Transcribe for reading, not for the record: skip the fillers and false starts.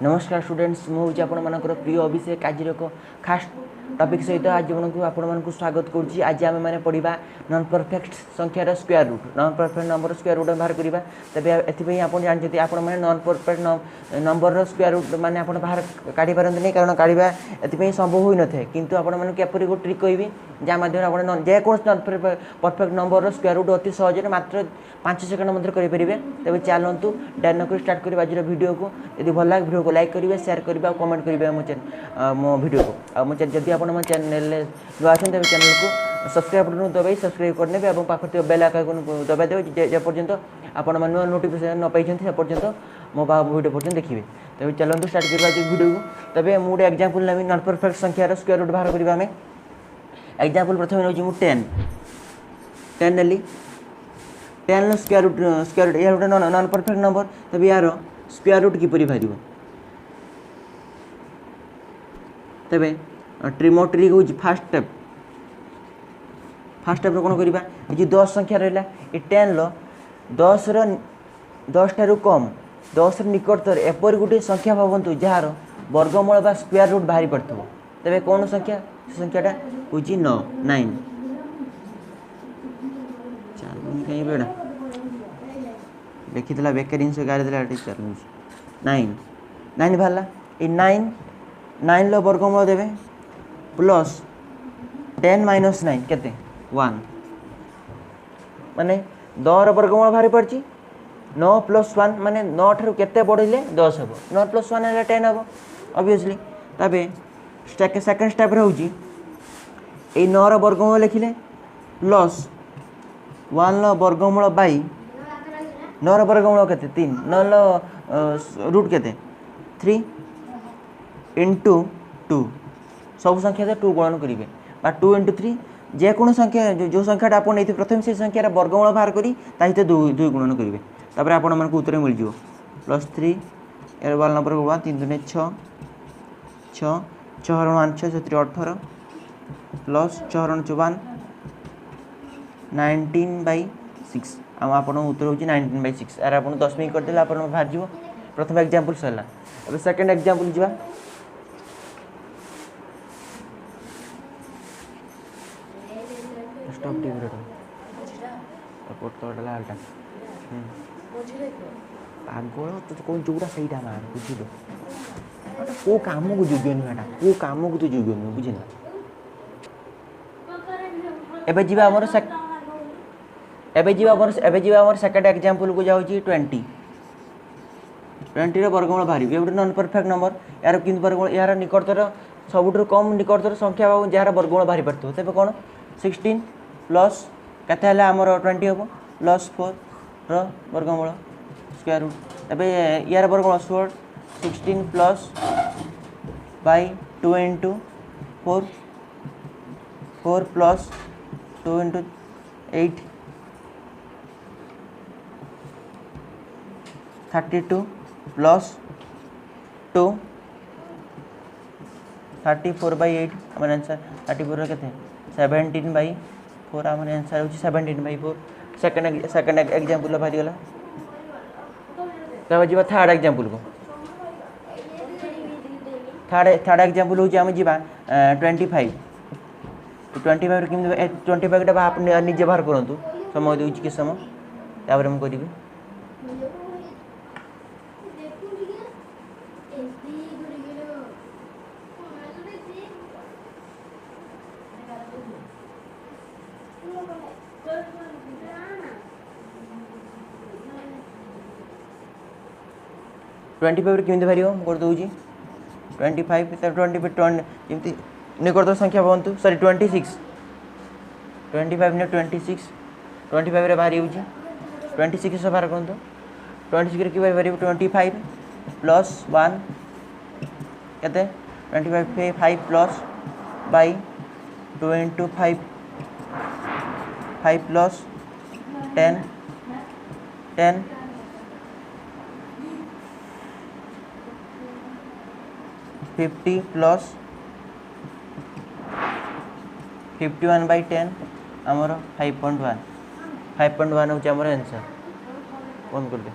नमस्कार स्टूडेंट्स मुझे आपर प्रिय अभिषेक आज खास टॉपिक सहित आज आपको स्वागत करुँच। आज आम मैंने पढ़ा नॉन परफेक्ट संख्यार square root non perfect number square root बाहर करवा। तेज एपाई आप जानते आप non perfect number square root मैंने आप बाहर काढ़ी पारती कारण काढ़ा ये संभव हो न था किंतु आपपर गोटे ट्रिक कहि जहाँ माध्यम आप जेकोसी non perfect number square root अति सहज मात्र 5 सेकंड मध्य करेंगे। तेज चलतु डायन नक स्टार्ट कर आज वीडियो को यदि भल लगे वीडियो को लाइक करेंगे शेयर करेंगे और कमेंट करेंगे मो वीडियो को जब आप चैनल नुआ अच्छे तेज चैनल को सब्सक्राइब बटन दबाई सब्सक्राइब करने और पाखे बेल आइकन दबाई देवे जेपर्यंत आप नुआ नोटिफिकेशन न पाई से पर्यंत मो वीडियो पर्यटन देखिए। तेज चलते स्टार्ट करवा वीडियो को। तेज मुझे एग्जांपल नेबी नॉन परफेक्ट संख्यार स्क्वायर रूट बाहर करवा। एग्जांपल प्रथम नौ 10 नेली 10 स्क्वायर रूट यह गोटे नॉन परफेक्ट नंबर। तब यार स्क्वायर रूट किपरि बाहर तेरे ट्रिमो ट्रिक हूँ फास्ट स्टेप। फास्ट स्टेप कौन करवा ये 10 संख्या रहा ये 10 10 ठारू कम 10 निकटतर एपरी गोटे संख्या भावतु जार वर्गमूल बा स्क्वायर रूट बाहरी पड़ो। तेरे कौन संख्या संख्याटा हूँ 9 कहीं बेड़ा देखी बेकार जिन गाड़ी चलू 9 बाहर ये 9 वर्गमूल देवे प्लस 10 माइनस 9 केते 1 माने 10 वर्गमूल बाहरी पड़ी 9 प्लस 1 माने 9 ठारू केते बढ़े 10 हम 9 प्लस 1 है 10 हम ऑब्वियसली। तबे सेकेंड स्टेप रोचे ये 9 वर्गमूल लिखिले प्लस 1 वर्गमूल बाई 9 वर्गमूल केते 3 9 रूट केते 3 इंटू 2 सब संख्या 2 गुणन करेंगे 2 इंटू 3 जेको संख्या जो संख्याटा आप नहीं प्रथम से संख्यार वर्गमूल बाहर करी सहित 2 गुणन करेंगे। तापर आपण मन उत्तर मिल जाव प्लस 3 यार 1 नंबर 1 3 2 6 6 6 1 6 3 18 प्लस 6 1 19/6 आप उत्तर हूँ 19/6 यार आप 10 मिनट करदे आप बाहर जाव। प्रथम एग्जांपल सरला। अब सेकंड एग्जांपल जा स्टॉप टीवी रे सपोर्ट तो लालटा पागल तो कौन जोड़ा सही मार बुझल को काम को जोग्यन बेटा को काम को तो जोग्यन बुझल। एबे जीवा हमर सेकंड एग्जांपल को जाउची 20 रे वर्गमूल बाहर ये गोटे नॉन परफेक्ट नंबर यार किंतु वर्गमूल यार निकटतर सबुठ कम निकटतर संख्या जार वर्गमूल बाहरी पड़ो। तेज कौन 16 प्लस केते आमर 20 हम प्लस 4 वर्गमूल स्क्वायर रूट। एबे यार वर्गमूल 16 plus by 2 into 4 plus 2 into 8 32 plus 2 34/8 आम आंसर 34 के 17/4 आम आंसर हो 17/4। सेकंड एग्जांपल बाहरी गला। तब जी थर्ड एग्जांपल को थर्ड एग्जांपल हूँ आम जा 25 कमी 25 आप निजे बाहर करूँ समय दूसरी कि समय तापर मुझे करी 25 केमी बाहर कर दूसरी 25 20 निकटतर संख्या बनतु सॉरी 26 25 ने 25 बाहर हो 26 बाहर करूँ 26 कि बाहर 25 प्लस 1 के 25 plus by 2 into 5 plus 10 50 plus 51/10 आमर 5.1 हूँ आमर आंसर। कौन कर दे